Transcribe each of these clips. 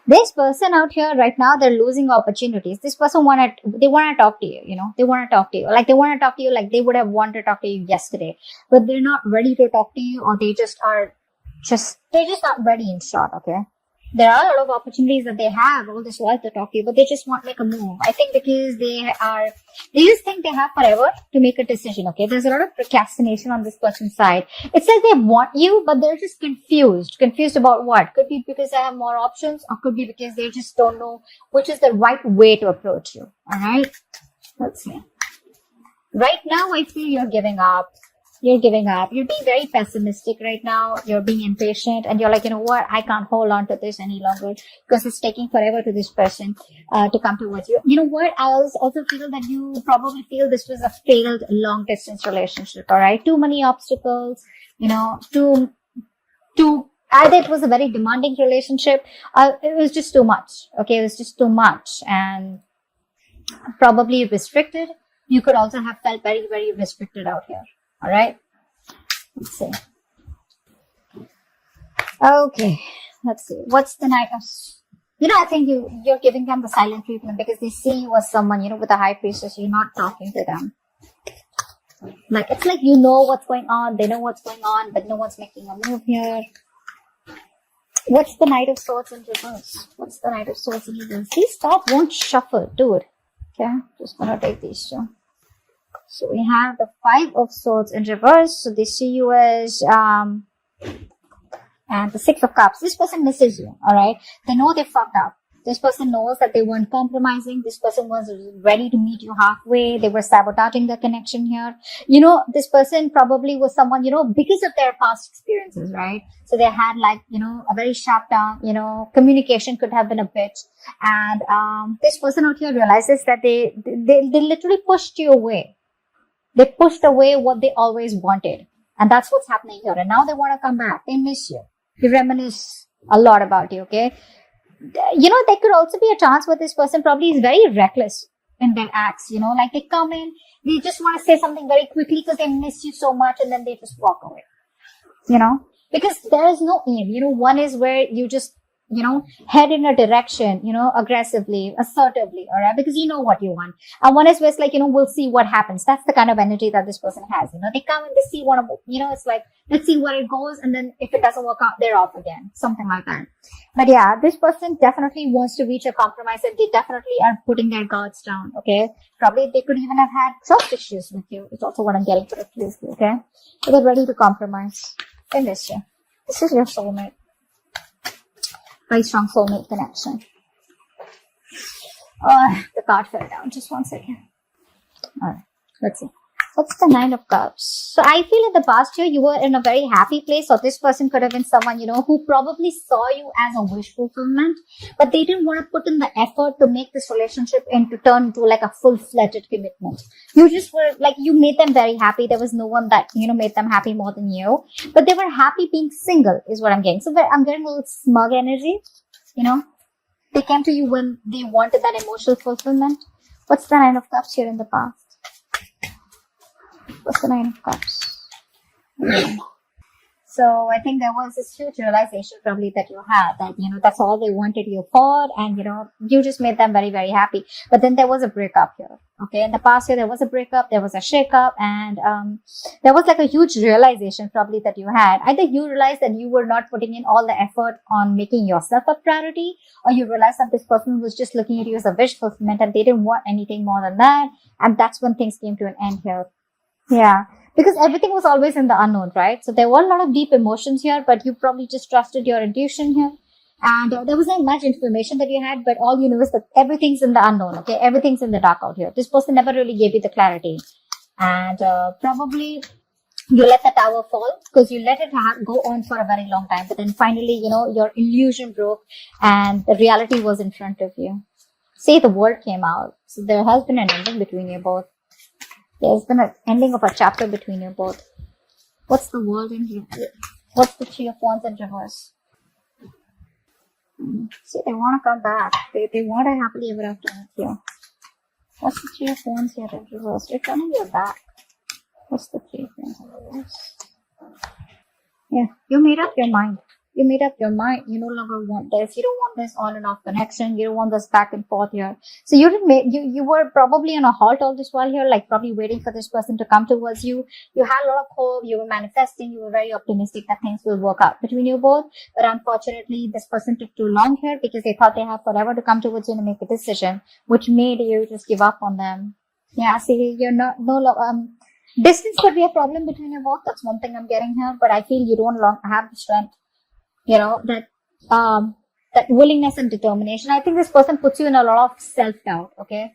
This person out here right now, they're losing opportunities. This person they want to talk to you, they want to talk to you. Like they want to talk to you like they would have wanted to talk to you yesterday, but they're not ready to talk to you, or they're just not ready, in short, okay? There are a lot of opportunities that they have all this while to talk to you, but they just won't make a move. I think because they just think they have forever to make a decision, okay? There's a lot of procrastination on this person's side. It's like they want you, but they're just confused. Confused about what? Could be because they have more options, or could be because they just don't know which is the right way to approach you, alright? Let's see. Right now, I feel you're giving up. You're giving up. You're being very pessimistic right now. You're being impatient, and you're like, you know what? I can't hold on to this any longer because it's taking forever to this person to come towards you. You know what? I also feel that you probably feel this was a failed long distance relationship. All right, too many obstacles. Either it was a very demanding relationship. It was just too much. Okay, it was just too much, and probably restricted. You could also have felt very, very restricted out here. All right. Let's see. Okay. Let's see. What's the Knight of... I think you're giving them the silent treatment because they see you as someone, with a high priestess. You're not talking to them. Like, it's like you know what's going on. They know what's going on, but no one's making a move here. What's the Knight of Swords in reverse? What's the Knight of Swords in reverse? These top won't shuffle, dude. Okay. Just gonna take these two. So we have the Five of Swords in reverse. So they see you as, and the Six of Cups. This person misses you, alright? They know they fucked up. This person knows that they weren't compromising. This person was ready to meet you halfway. They were sabotaging the connection here. This person probably was someone, because of their past experiences, right? So they had a very sharp tongue, communication could have been a bitch. And, this person out here realizes that they literally pushed you away. They pushed away what they always wanted. And that's what's happening here. And now they want to come back. They miss you. They reminisce a lot about you, okay? There could also be a chance where this person probably is very reckless in their acts, like they come in, they just want to say something very quickly because they miss you so much, and then they just walk away, because there is no aim. One is where you just, head in a direction, aggressively, assertively, all right, because you know what you want. And one is where it's like, we'll see what happens. That's the kind of energy that this person has. They come and they see one of, it's like, let's see where it goes. And then if it doesn't work out, they're off again. Something like that. But yeah, this person definitely wants to reach a compromise, and they definitely are putting their guards down. Okay. Probably they could even have had trust issues with you. It's also what I'm getting for you. Okay. So they're ready to compromise. They miss you. This is your soulmate. Very strong soulmate connection. The card fell down. Just 1 second. Alright, let's see. What's the Nine of Cups? So I feel in the past year, you were in a very happy place, or this person could have been someone, who probably saw you as a wish fulfillment, but they didn't want to put in the effort to make this relationship turn into like a full-fledged commitment. You just were like, you made them very happy. There was no one that, made them happy more than you, but they were happy being single is what I'm getting. So I'm getting a little smug energy, They came to you when they wanted that emotional fulfillment. What's the Nine of Cups here in the past? What's the Nine of Cups? So I think there was this huge realization probably that you had that, that's all they wanted you for, and, you just made them very, very happy. But then there was a breakup here. Okay. In the past year, there was a breakup, there was a shakeup, and, there was like a huge realization probably that you had. Either you realized that you were not putting in all the effort on making yourself a priority, or you realized that this person was just looking at you as a wish fulfillment and they didn't want anything more than that. And that's when things came to an end here. Yeah, because everything was always in the unknown, right? So there were a lot of deep emotions here, but you probably just trusted your intuition here. And there was not much information that you had, but all you know is that everything's in the unknown, okay? Everything's in the dark out here. This person never really gave you the clarity. And probably you let the tower fall because you let it go on for a very long time. But then finally, your illusion broke and the reality was in front of you. See, the word came out. So there has been an ending between you both. There's been an ending of a chapter between you both. What's the world in here? What's the Three of Wands in reverse? See, they want to come back. They want to happily ever after with you. What's the Three of Wands here in reverse? They're turning your back. What's the Three of Wands in reverse? Yeah, you made up your mind. You made up your mind. You no longer want this. You don't want this on and off connection. You don't want this back and forth here. So you didn't make, you were probably on a halt all this while here, like probably waiting for this person to come towards you. You had a lot of hope. You were manifesting. You were very optimistic that things will work out between you both. But unfortunately, this person took too long here because they thought they have forever to come towards you and make a decision, which made you just give up on them. Yeah, see, you're not, no, distance could be a problem between you both. That's one thing I'm getting here. But I feel you don't have the strength, that willingness and determination. I think this person puts you in a lot of self-doubt, okay?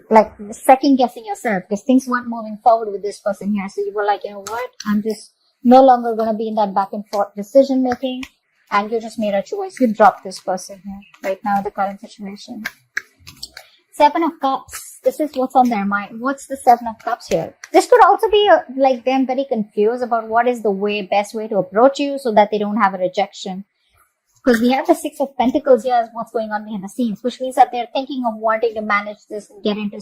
Like second guessing yourself because things weren't moving forward with this person here. So you were like, you know what? I'm just no longer going to be in that back and forth decision making. And you just made a choice. You dropped this person here right now, the current situation. Seven of Cups. This is what's on their mind. What's the Seven of Cups here? This could also be like them very confused about what is the best way to approach you so that they don't have a rejection. Because we have the Six of Pentacles here as what's going on behind the scenes, which means that they're thinking of wanting to manage this and get into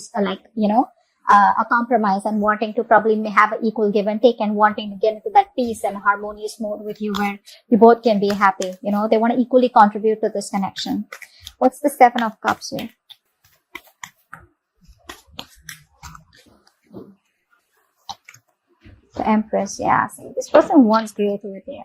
a compromise and wanting to probably have an equal give and take and wanting to get into that peace and harmonious mode with you where you both can be happy. They want to equally contribute to this connection. What's the Seven of Cups here? The Empress, yeah. See, this person wants creativity.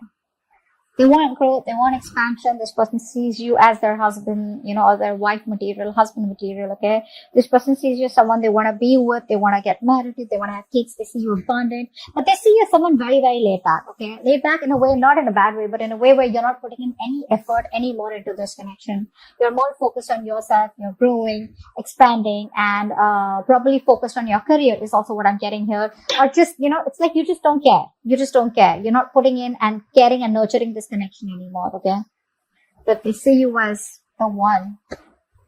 They want growth, they want expansion. This person sees you as their husband, or their wife material, husband material, okay? This person sees you as someone they want to be with, they want to get married to, they want to have kids, they see you abundant, but they see you as someone very, very laid back, okay? Laid back in a way, not in a bad way, but in a way where you're not putting in any effort anymore into this connection. You're more focused on yourself, you're growing, expanding, and probably focused on your career is also what I'm getting here. Or just, it's like you just don't care. You just don't care. You're not putting in and caring and nurturing this connection anymore, okay? But they see you as the one.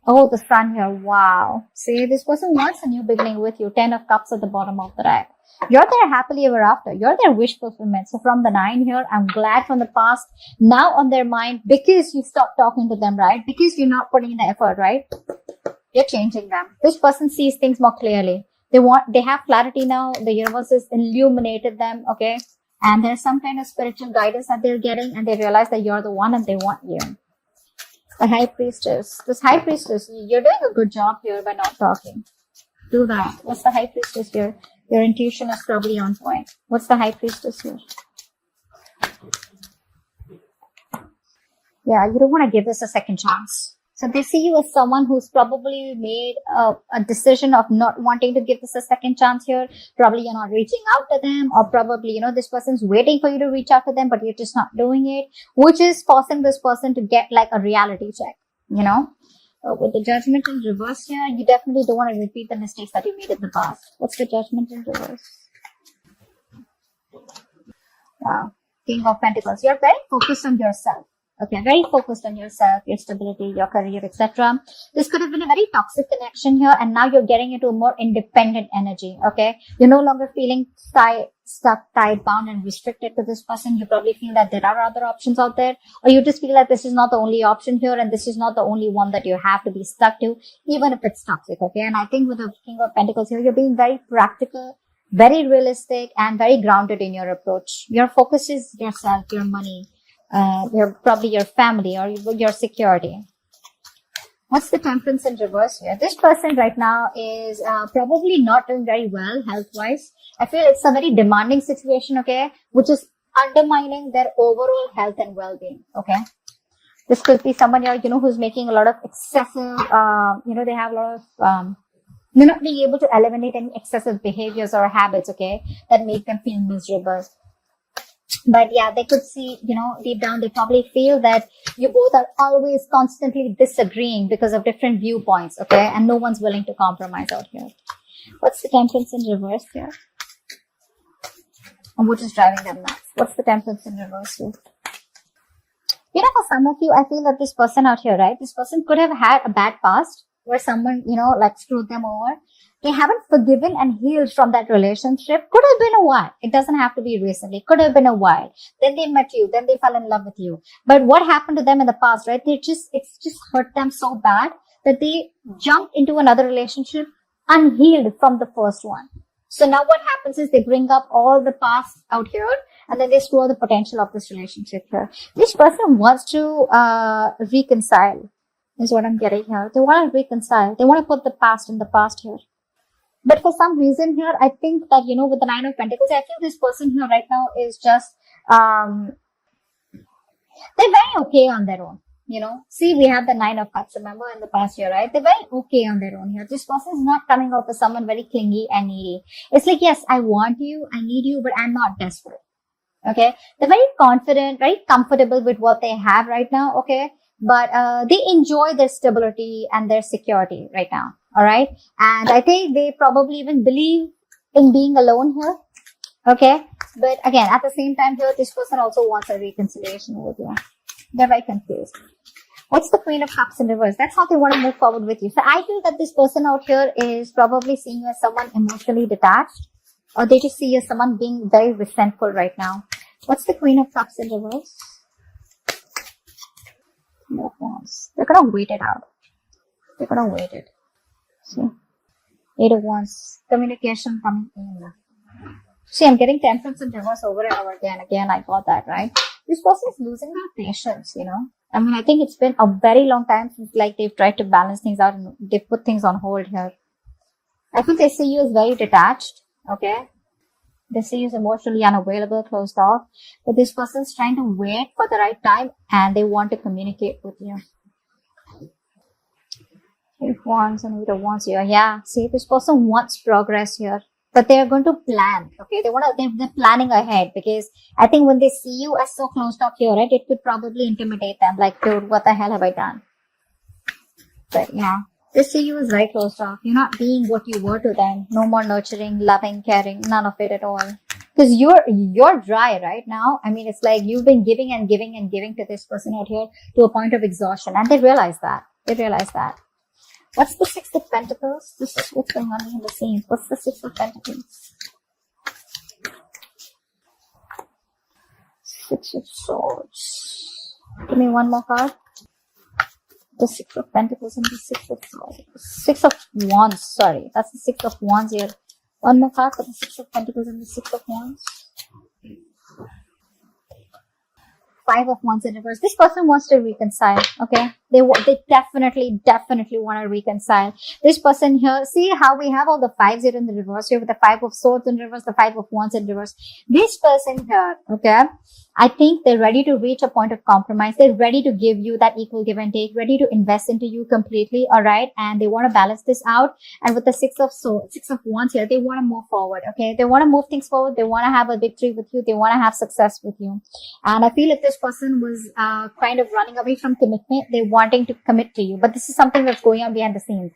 Oh, the Sun here. Wow. See, this person wants a new beginning with you. 10 of Cups at the bottom of the deck. You're there happily ever after. You're their wish fulfillment. So from the 9 here, I'm glad from the past. Now on their mind, because you stopped talking to them, right? Because you're not putting in the effort, right? You're changing them. This person sees things more clearly. They have clarity now. The universe has illuminated them, okay? And there's some kind of spiritual guidance that they're getting and they realize that you're the one and they want you. The High Priestess. This High Priestess, you're doing a good job here by not talking. Do that. What's the High Priestess here? Your intuition is probably on point. What's the High Priestess here? Yeah, you don't want to give this a second chance. So they see you as someone who's probably made a decision of not wanting to give this a second chance here. Probably you're not reaching out to them, or probably, this person's waiting for you to reach out to them, but you're just not doing it, which is forcing this person to get like a reality check, with the Judgment in reverse here, you definitely don't want to repeat the mistakes that you made in the past. What's the Judgment in reverse? Wow. King of Pentacles. You're very focused on yourself. Okay, very focused on yourself, your stability, your career, etc. This could have been a very toxic connection here, and now you're getting into a more independent energy, okay? You're no longer feeling stuck, tied, bound, and restricted to this person. You probably feel that there are other options out there, or you just feel that this is not the only option here, and this is not the only one that you have to be stuck to, even if it's toxic, okay? And I think with the King of Pentacles here, you're being very practical, very realistic, and very grounded in your approach. Your focus is yourself, your money, probably your family or your security. What's the Temperance in reverse here? This person right now is probably not doing very well health-wise. I feel it's a very demanding situation, okay, which is undermining their overall health and well-being, okay? This could be someone here, who's making a lot of excessive, they have a lot of, they're not being able to eliminate any excessive behaviors or habits, okay, that make them feel miserable. But yeah, they could see, deep down, they probably feel that you both are always constantly disagreeing because of different viewpoints, okay? And no one's willing to compromise out here. What's the Temperance in reverse here? And what is driving them nuts? What's the Temperance in reverse here? For some of you, I feel that this person out here, right? This person could have had a bad past where someone, screwed them over. They haven't forgiven and healed from that relationship. Could have been a while. It doesn't have to be recently. Could have been a while. Then they met you. Then they fell in love with you. But what happened to them in the past, right? It's just hurt them so bad that they jumped into another relationship unhealed from the first one. So now what happens is they bring up all the past out here And then they explore the potential of this relationship here. This person wants to reconcile, is what I'm getting here. They want to reconcile. They want to put the past in the past here. But for some reason here, I think that, with the Nine of Pentacles, I feel this person here right now is just, they're very okay on their own. See, we have the Nine of Cups, remember, in the past year, right? They're very okay on their own here. This person is not coming out as someone very clingy and needy. It's like, yes, I want you, I need you, but I'm not desperate. Okay? They're very confident, very comfortable with what they have right now, okay? But they enjoy their stability and their security right now, alright? And I think they probably even believe in being alone here, okay? But again, at the same time here, this person also wants a reconciliation with you. They're very confused. What's the Queen of Cups in reverse? That's how they want to move forward with you. So I feel that this person out here is probably seeing you as someone emotionally detached, or they just see you as someone being very resentful right now. What's the Queen of Cups in reverse? No Wands. They're gonna wait it out. They're gonna wait it. See? 8 of Wands. Communication coming in. See, I'm getting Temperance in reverse over and over again. Again, I got that, right? This person is losing their patience, I mean, I think it's been a very long time since, like, they've tried to balance things out and they've put things on hold here. I think they see you as very detached, okay? They see you as emotionally unavailable, closed off. But this person's trying to wait for the right time and they want to communicate with you. 8 of Wands and 8 of Wands here. Yeah, see, this person wants progress here. But they're going to plan, okay? They're planning ahead, because I think when they see you as so closed off here, right, it could probably intimidate them. Like, dude, what the hell have I done? But yeah, they see you as very closed off. You're not being what you were to them. No more nurturing, loving, caring, none of it at all. Because you're dry right now. I mean, it's like you've been giving and giving and giving to this person out here to a point of exhaustion. And they realize that. What's the Six of Pentacles? This is what's going on behind the scenes. What's the Six of Pentacles? Six of Swords. Give me one more card. The Six of Pentacles and the Six of Swords. Six of Wands, sorry. That's the Six of Wands here. One more card for the Six of Pentacles and the Six of Wands. Five of Wands in reverse. This person wants to reconcile, okay? They definitely want to reconcile. This person here, see how we have all the fives here in the reverse here with the Five of Swords in reverse, the Five of Wands in reverse. This person here, okay? I think they're ready to reach a point of compromise. They're ready to give you that equal give and take, ready to invest into you completely, all right? And they want to balance this out. And with the Six of Wands here, they want to move forward, okay? They want to move things forward. They want to have a victory with you. They want to have success with you. And I feel if this person was kind of running away from commitment, they're wanting to commit to you. But this is something that's going on behind the scenes,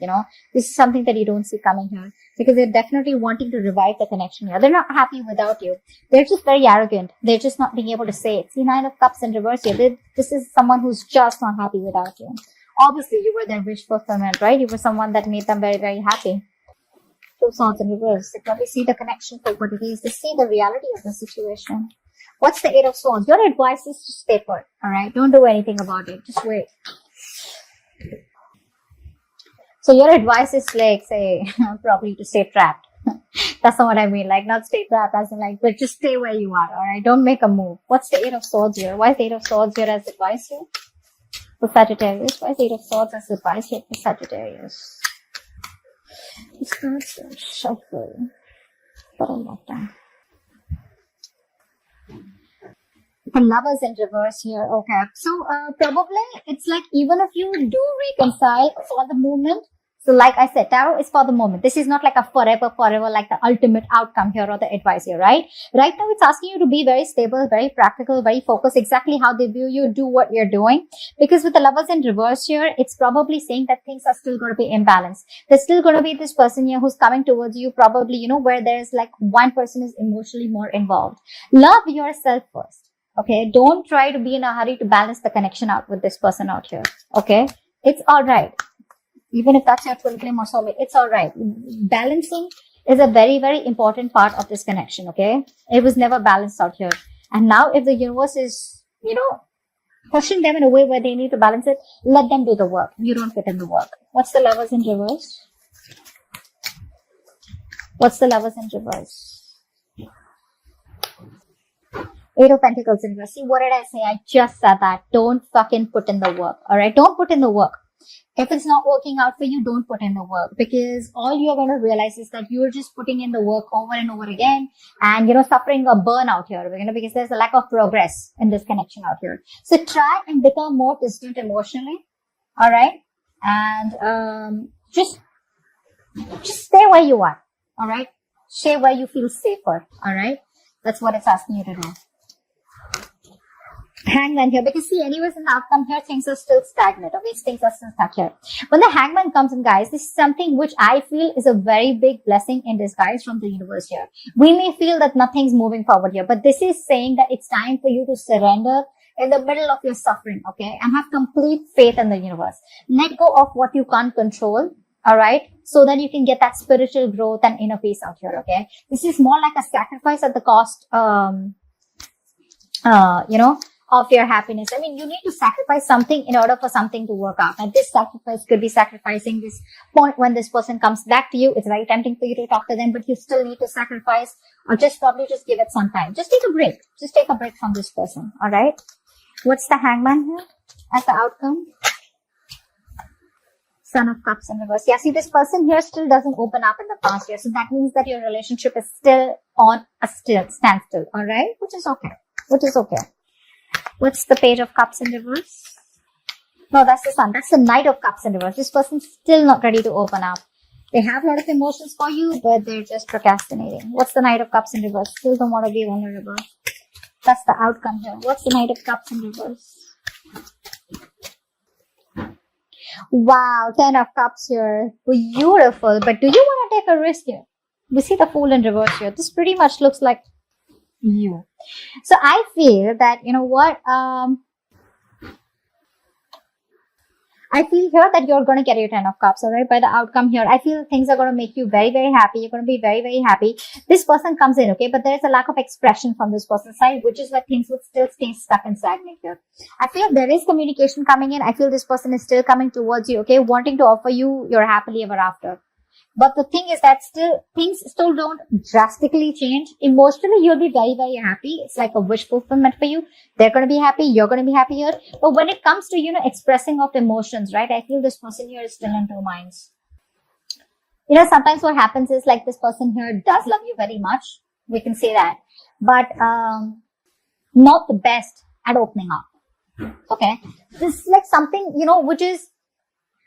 This is something that you don't see coming here. Because they're definitely wanting to revive the connection here. They're not happy without you. They're just very arrogant. They're just not being able to say it. See, Nine of Cups in reverse here. This is someone who's just not happy without you. Obviously, you were their wish fulfillment, right? You were someone that made them very, very happy. Two Swords in reverse. They probably see the connection for what it is. They see the reality of the situation. What's the Eight of Swords? Your advice is to stay put, alright? Don't do anything about it. Just wait. So your advice is like, say, probably to stay trapped. That's not what I mean. Like, not stay trapped as in like, but just stay where you are, alright? Don't make a move. What's the Eight of Swords here? Why is the Eight of Swords here as advice here? For Sagittarius. Why is the Eight of Swords as advice here for Sagittarius? These cards are shuffle. But I'm not done. The Lovers in reverse here. Okay. So, probably it's like even if you do reconcile for the moment. So like I said, tarot is for the moment. This is not like a forever, like the ultimate outcome here or the advice here, right? Right now it's asking you to be very stable, very practical, very focused, exactly how they view you, do what you're doing. Because with the Lovers in reverse here, it's probably saying that things are still going to be imbalanced. There's still going to be this person here who's coming towards you, probably, where there's like one person is emotionally more involved. Love yourself first. Okay, don't try to be in a hurry to balance the connection out with this person out here. Okay, it's alright. Even if that's your twin flame or soulmate, it's alright. Balancing is a very, very important part of this connection. Okay, it was never balanced out here. And now if the universe is, pushing them in a way where they need to balance it, let them do the work. You don't fit in the work. What's the Lovers in reverse? What's the Lovers in reverse? Eight of Pentacles in reverse. See, what did I say? I just said that. Don't fucking put in the work. All right. Don't put in the work. If it's not working out for you, don't put in the work, because all you're going to realize is that you're just putting in the work over and over again and, suffering a burnout here, because there's a lack of progress in this connection out here. So try and become more distant emotionally. All right. And, just stay where you are. All right. Stay where you feel safer. All right. That's what it's asking you to do. Hangman here, because see, anyways, in the outcome here, things are still stagnant. Okay, things are still stuck here. When the Hangman comes in, guys, this is something which I feel is a very big blessing in disguise from the universe here. We may feel that nothing's moving forward here, but this is saying that it's time for you to surrender in the middle of your suffering, okay, and have complete faith in the universe. Let go of what you can't control. All right, so that you can get that spiritual growth and inner peace out here. Okay, this is more like a sacrifice at the cost, of your happiness. I mean, you need to sacrifice something in order for something to work out. And this sacrifice could be sacrificing this point when this person comes back to you. It's very tempting for you to talk to them, but you still need to sacrifice, or probably just give it some time. Just take a break. Just take a break from this person. All right. What's the Hangman here as the outcome? Son of Cups in reverse. Yeah, see, this person here still doesn't open up in the past year. So that means that your relationship is still on a standstill. All right. Which is okay. What's the Page of Cups in reverse? No, that's the Sun. That's the Knight of Cups in reverse. This person's still not ready to open up. They have a lot of emotions for you, but they're just procrastinating. What's the Knight of Cups in reverse? Still don't want to be vulnerable. That's the outcome here. What's the Knight of Cups in reverse? Wow, 10 of Cups here. Beautiful. But do you want to take a risk here? We see the Fool in reverse here. This pretty much looks like you. So I feel that, I feel here that you're going to get your 10 of Cups, all right? By the outcome here, I feel things are going to make you very, very happy. You're going to be very, very happy. This person comes in, okay? But there's a lack of expression from this person's side, which is why things would still stay stuck and stagnant here. I feel there is communication coming in. I feel this person is still coming towards you, okay? Wanting to offer you your happily ever after. But the thing is that things still don't drastically change. Emotionally, you'll be very, very happy. It's like a wish fulfillment for you. They're going to be happy. You're going to be happy here. But when it comes to, expressing of emotions, right? I feel this person here is still in two minds. Sometimes what happens is like this person here does love you very much. We can say that. But, not the best at opening up. Okay. This is like something, which is,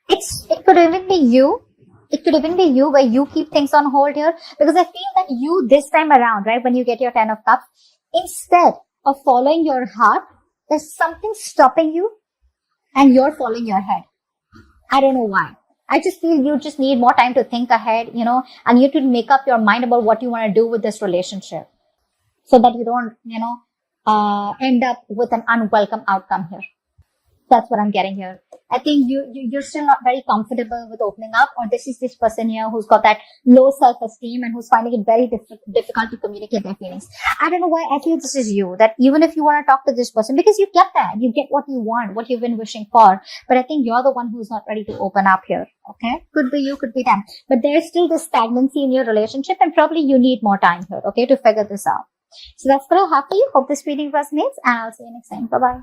it could even be you. It could even be you where you keep things on hold here, because I feel that you this time around, right, when you get your 10 of Cups, instead of following your heart, there's something stopping you and you're following your head. I don't know why. I just feel you just need more time to think ahead, and you to make up your mind about what you want to do with this relationship so that you don't, end up with an unwelcome outcome here. That's what I'm getting here. I think you're still not very comfortable with opening up, or this is this person here who's got that low self-esteem and who's finding it very difficult to communicate their feelings. I don't know why I feel this is you, that even if you want to talk to this person, because you get that, you get what you want, what you've been wishing for, but I think you're the one who's not ready to open up here. Okay? Could be you, could be them. But there's still this stagnancy in your relationship, and probably you need more time here, okay, to figure this out. So that's what I have for you. Hope this reading resonates, and I'll see you next time. Bye-bye.